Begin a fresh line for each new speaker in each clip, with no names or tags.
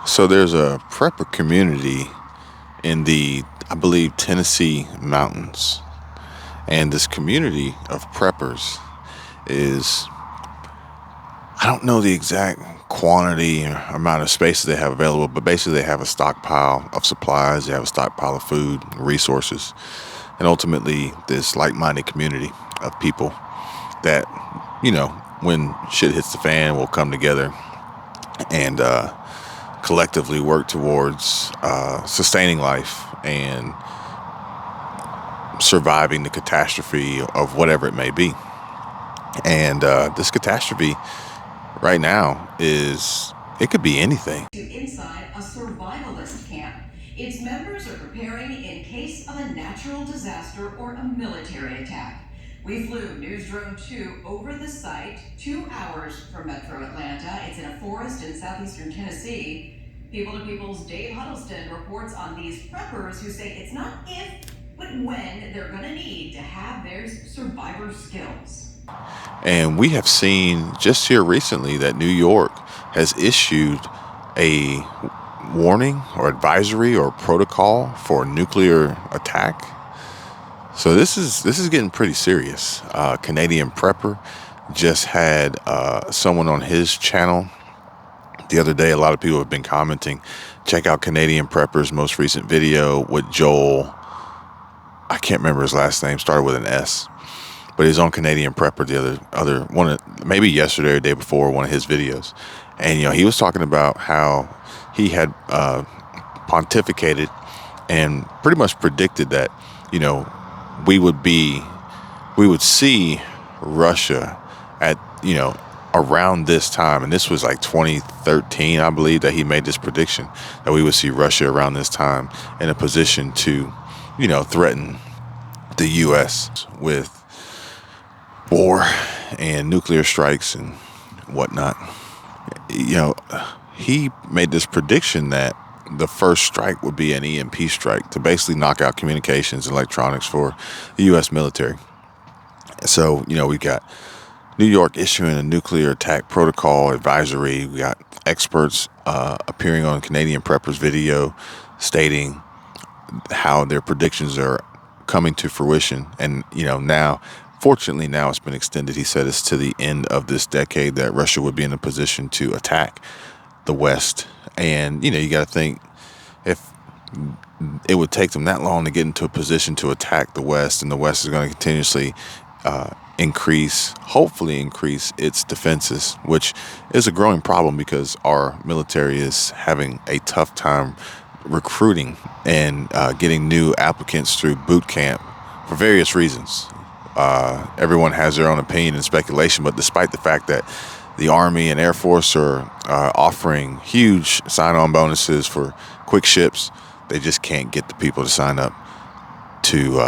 So there's a prepper community in the, I believe, Tennessee mountains. And this community of preppers is, I don't know the exact quantity or amount of space that they have available, but basically they have a stockpile of supplies, they have a stockpile of food, resources, and ultimately this like-minded community of people that, when shit hits the fan, will come together and collectively work towards sustaining life and surviving the catastrophe of whatever it may be. And this catastrophe right now it could be anything.
Inside a survivalist camp. Its members are preparing in case of a natural disaster or a military attack. We flew News Drone 2 over the site, 2 hours from Metro Atlanta. It's in a forest in southeastern Tennessee. People to People's Dave Huddleston reports on these preppers who say it's not if, but when they're going to need to have their survivor skills.
And we have seen just here recently that New York has issued a warning or advisory or protocol for a nuclear attack. So this is getting pretty serious. Canadian Prepper just had someone on his channel the other day. A lot of people have been commenting. Check out Canadian Prepper's most recent video with Joel. I can't remember his last name. Started with an S. But he's on Canadian Prepper the other one, maybe yesterday or the day before, one of his videos. And, he was talking about how he had pontificated and pretty much predicted that, we would see Russia at, around this time. And this was like 2013, I believe, that he made this prediction that we would see Russia around this time in a position to, threaten the U.S. with war and nuclear strikes and whatnot. He made this prediction that the first strike would be an EMP strike to basically knock out communications and electronics for the U.S. military. So, we got New York issuing a nuclear attack protocol advisory. We got experts appearing on Canadian Prepper's video stating how their predictions are coming to fruition. And, now, fortunately, now it's been extended. He said it's to the end of this decade that Russia would be in a position to attack the West. And, you got to think, if it would take them that long to get into a position to attack the West, and the West is going to continuously hopefully increase its defenses, which is a growing problem because our military is having a tough time recruiting and getting new applicants through boot camp for various reasons. Everyone has their own opinion and speculation, but despite the fact that the Army and Air Force are offering huge sign-on bonuses for quick ships, they just can't get the people to sign up to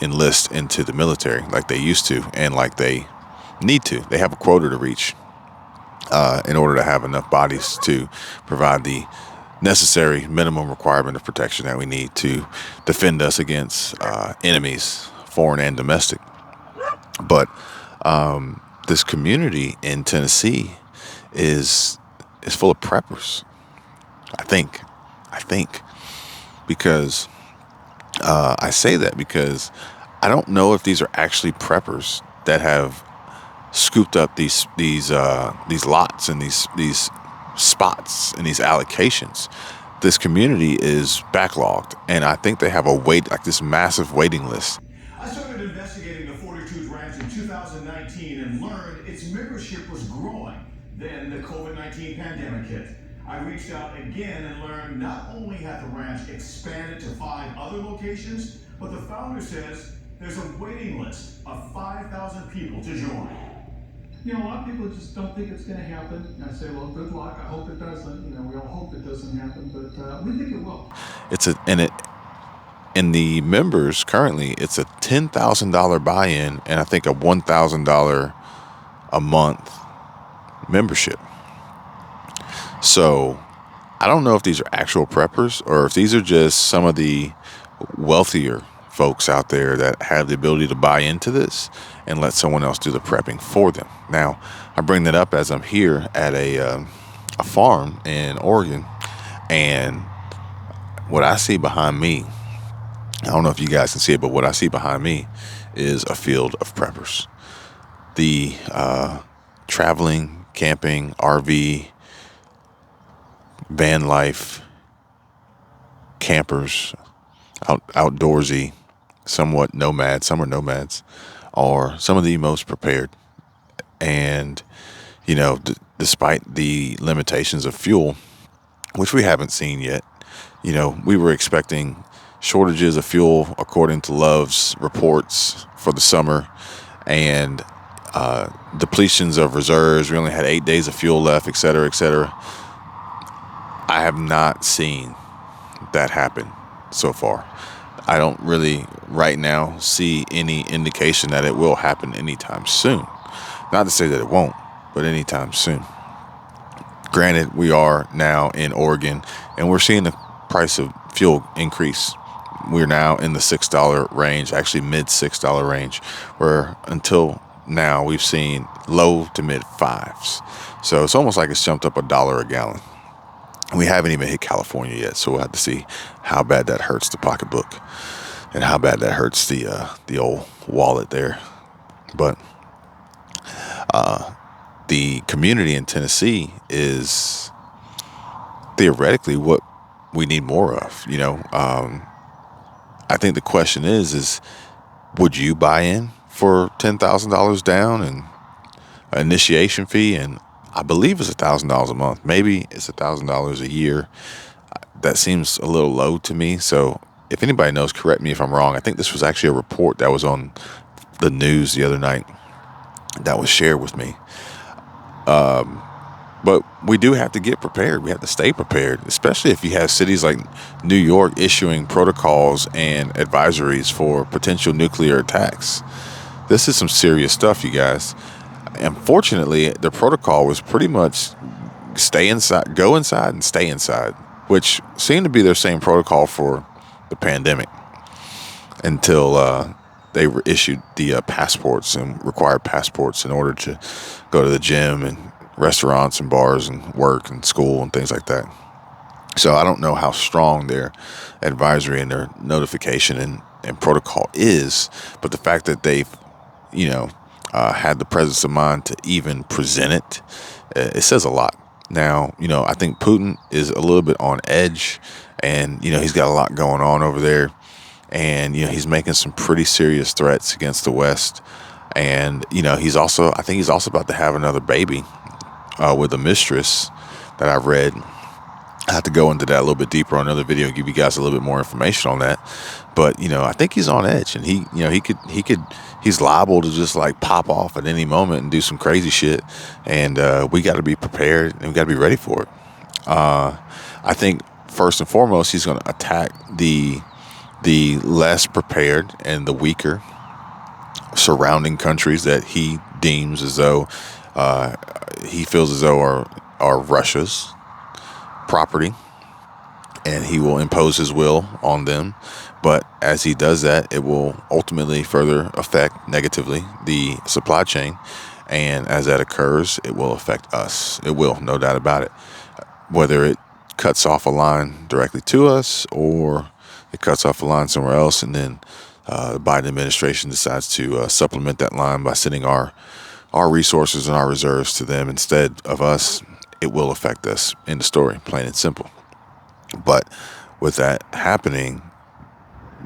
enlist into the military like they used to and like they need to. They have a quota to reach in order to have enough bodies to provide the necessary minimum requirement of protection that we need to defend us against enemies, foreign and domestic. But this community in Tennessee is full of preppers. I think, because I say that because I don't know if these are actually preppers that have scooped up these lots and these spots and these allocations. This community is backlogged, and I think they have this massive waiting list.
I started investigating the 42 ranch in 2019 and learned its membership was growing. Then the COVID-19 pandemic hit. I reached out again and learned not only had the ranch expanded to 5 other locations, but the founder says there's a waiting list of 5,000 people to join.
A lot of people just don't think it's going to happen. And I say, well, good luck. I hope it doesn't. We all hope it doesn't happen, but we think it will.
And the members currently, it's a $10,000 buy-in and I think a $1,000 a month membership. So I don't know if these are actual preppers or if these are just some of the wealthier folks out there that have the ability to buy into this and let someone else do the prepping for them. Now, I bring that up as I'm here at a farm in Oregon, And what I see behind me, I don't know if you guys can see it, but what I see behind me is a field of preppers. The traveling, camping, RV, van life, campers, outdoorsy, somewhat nomads, some are nomads, are some of the most prepared. And, despite the limitations of fuel, which we haven't seen yet, we were expecting shortages of fuel according to Love's reports for the summer, and depletions of reserves. We only had 8 days of fuel left, et cetera, et cetera. I have not seen that happen so far. I don't really right now see any indication that it will happen anytime soon. Not to say that it won't, but anytime soon. Granted, we are now in Oregon and we're seeing the price of fuel increase. We're now in the $6 range, actually mid $6 range, where until now we've seen low to mid fives. So it's almost like it's jumped up $1 a gallon. We haven't even hit California yet, so we'll have to see how bad that hurts the pocketbook and how bad that hurts the old wallet there. But the community in Tennessee is theoretically what we need more of. I think the question is would you buy in for $10,000 down and an initiation fee? And I believe it's $1,000 a month. Maybe it's $1,000 a year. That seems a little low to me. So if anybody knows, correct me if I'm wrong. I think this was actually a report that was on the news the other night that was shared with me. But we do have to get prepared. We have to stay prepared, especially if you have cities like New York issuing protocols and advisories for potential nuclear attacks. This is some serious stuff, you guys. Unfortunately, the protocol was pretty much stay inside, go inside, and stay inside, which seemed to be their same protocol for the pandemic until they issued the passports and required passports in order to go to the gym and restaurants and bars and work and school and things like that. So I don't know how strong their advisory and their notification and protocol is, but the fact that they've, had the presence of mind to even present it, it says a lot. Now, I think Putin is a little bit on edge, and, he's got a lot going on over there, and, he's making some pretty serious threats against the West. And, I think he's also about to have another baby with a mistress that I've read. I have to go into that a little bit deeper on another video and give you guys a little bit more information on that. But, I think he's on edge, and he's liable to just like pop off at any moment and do some crazy shit. And we got to be prepared and we got to be ready for it. I think first and foremost, he's going to attack the less prepared and the weaker surrounding countries that he deems as though he feels as though are Russia's property, and he will impose his will on them. But as he does that, it will ultimately further affect negatively the supply chain, and as that occurs, it will affect us. It will, no doubt about it. Whether it cuts off a line directly to us or it cuts off a line somewhere else, and then the Biden administration decides to supplement that line by sending our resources and our reserves to them instead of us, it will affect us. End of story, plain and simple. But with that happening,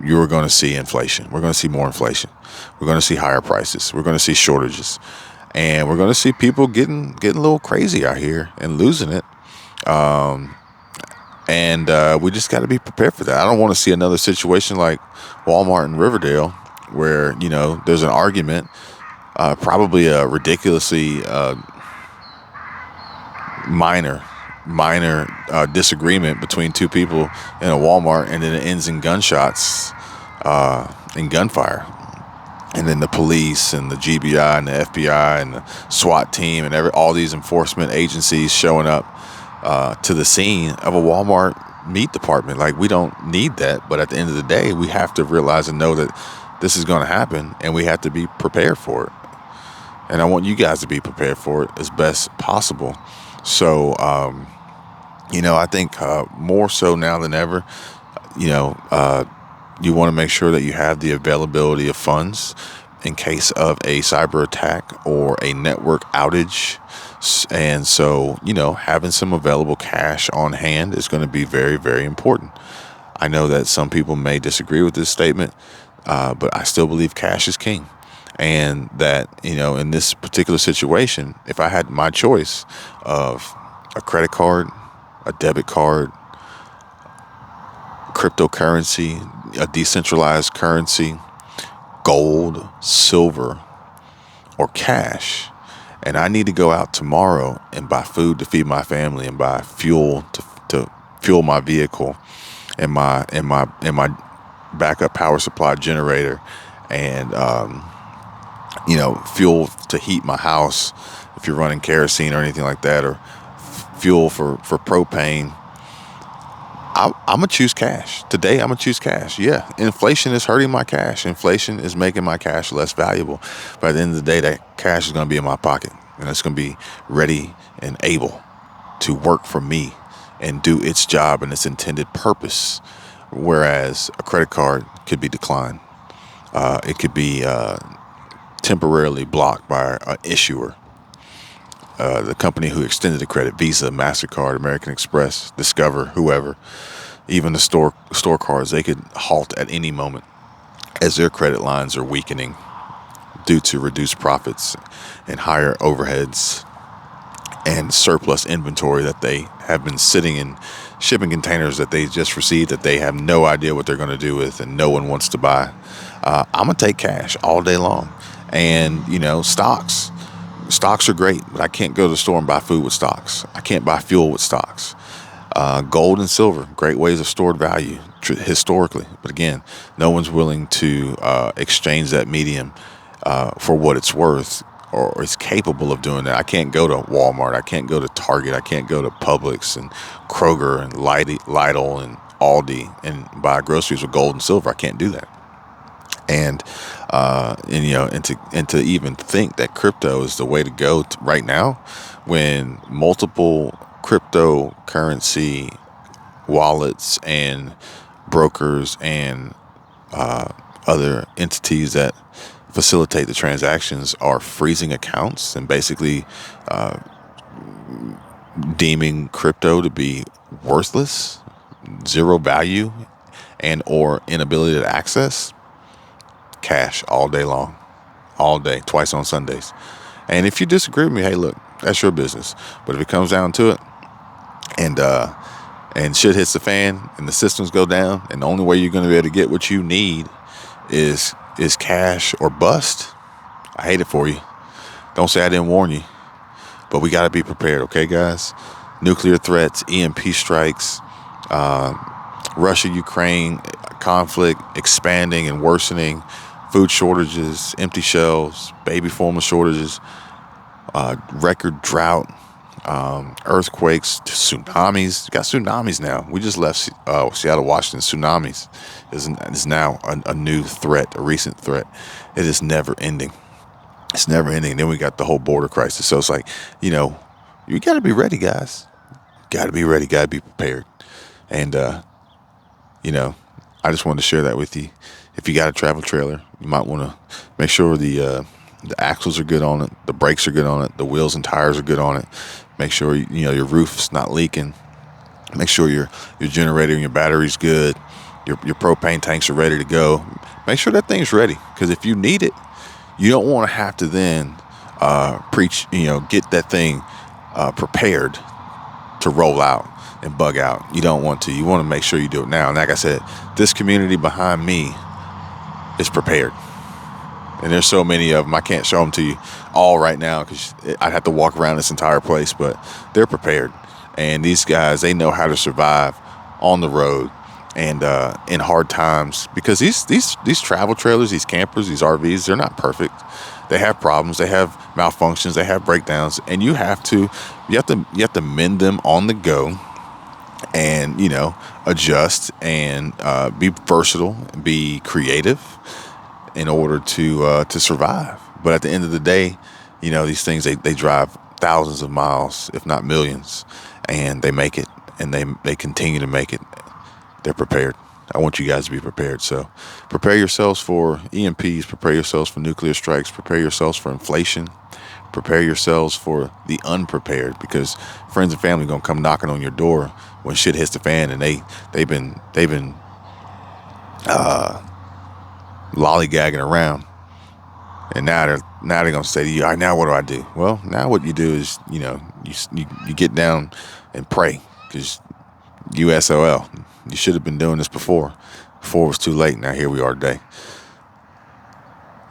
you're going to see inflation. We're going to see more inflation. We're going to see higher prices. We're going to see shortages. And we're going to see people getting a little crazy out here and losing it. And we just got to be prepared for that. I don't want to see another situation like Walmart in Riverdale where, there's an argument, probably a ridiculously minor disagreement between two people in a Walmart, and then it ends in gunshots, in gunfire. And then the police and the GBI and the FBI and the SWAT team and all these enforcement agencies showing up to the scene of a Walmart meat department. Like, we don't need that, but at the end of the day, we have to realize and know that this is going to happen, and we have to be prepared for it. And I want you guys to be prepared for it as best possible. So I think more so now than ever, you know, uh, you want to make sure that you have the availability of funds in case of a cyber attack or a network outage. And so, having some available cash on hand is going to be very, very important. I know that some people may disagree with this statement, but I still believe cash is king. And that, in this particular situation, if I had my choice of a credit card, a debit card, cryptocurrency, a decentralized currency, gold, silver, or cash, and I need to go out tomorrow and buy food to feed my family and buy fuel to fuel my vehicle and my backup power supply generator, and fuel to heat my house if you're running kerosene or anything like that, or fuel for propane. I'm gonna choose cash today. I'm gonna choose cash. Yeah, inflation is hurting my cash. Inflation is making my cash less valuable. But at the end of the day, that cash is gonna be in my pocket, and it's gonna be ready and able to work for me and do its job and its intended purpose. Whereas a credit card could be declined. It could be temporarily blocked by an issuer. The company who extended the credit, Visa, MasterCard, American Express, Discover, whoever, even the store cards, they could halt at any moment as their credit lines are weakening due to reduced profits and higher overheads and surplus inventory that they have been sitting in shipping containers that they just received that they have no idea what they're going to do with and no one wants to buy. I'm going to take cash all day long. And, stocks. Stocks are great, but I can't go to the store and buy food with stocks. I can't buy fuel with stocks. Gold and silver, great ways of stored value historically. But again, no one's willing to exchange that medium for what it's worth or is capable of doing that. I can't go to Walmart. I can't go to Target. I can't go to Publix and Kroger and Lidl and Aldi and buy groceries with gold and silver. I can't do that. And to even think that crypto is the way to go right now, when multiple cryptocurrency wallets and brokers and other entities that facilitate the transactions are freezing accounts and basically deeming crypto to be worthless, zero value, and or inability to access. Cash all day long, all day, twice on Sundays. And if you disagree with me, hey, look, that's your business. But if it comes down to it, and shit hits the fan, and the systems go down, and the only way you're going to be able to get what you need is cash or bust, I hate it for you. Don't say I didn't warn you. But we got to be prepared, okay, guys? Nuclear threats, EMP strikes, Russia-Ukraine conflict expanding and worsening, food shortages, empty shelves, baby formula shortages, record drought, earthquakes, tsunamis. You got tsunamis now. We just left Seattle, Washington. Tsunamis is now a new threat, a recent threat. It is never ending. It's never ending. Then we got the whole border crisis. So it's like, you got to be ready, guys. Got to be ready. Got to be prepared. And, I just wanted to share that with you. If you got a travel trailer, you might want to make sure the axles are good on it, the brakes are good on it, the wheels and tires are good on it. Make sure your roof's not leaking. Make sure your generator and your battery's good. Your propane tanks are ready to go. Make sure that thing's ready, because if you need it, you don't want to have to then get that thing prepared to roll out and bug out. You don't want to. You want to make sure you do it now. And like I said, this community behind me is prepared. And there's so many of them. I can't show them to you all right now because I'd have to walk around this entire place, but they're prepared. And these guys, they know how to survive on the road and in hard times, because these travel trailers, these campers, these RVs, they're not perfect. They have problems, they have malfunctions, they have breakdowns, and you have to mend them on the go, and adjust and be versatile, be creative in order to survive. But at the end of the day, these things they drive thousands of miles, if not millions, and they make it. and they continue to make it, they're prepared. I want you guys to be prepared. So prepare yourselves for EMPs, prepare yourselves for nuclear strikes, prepare yourselves for inflation, prepare yourselves for the unprepared, because friends and family gonna come knocking on your door when shit hits the fan, and they've been lollygagging around, and now they're gonna say to you, all right, now what do I do? Well, now what you do is, you get down and pray, because USOL, you should have been doing this before it was too late. Now here we are today.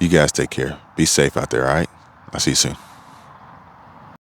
You guys take care. Be safe out there, all right? I'll see you soon.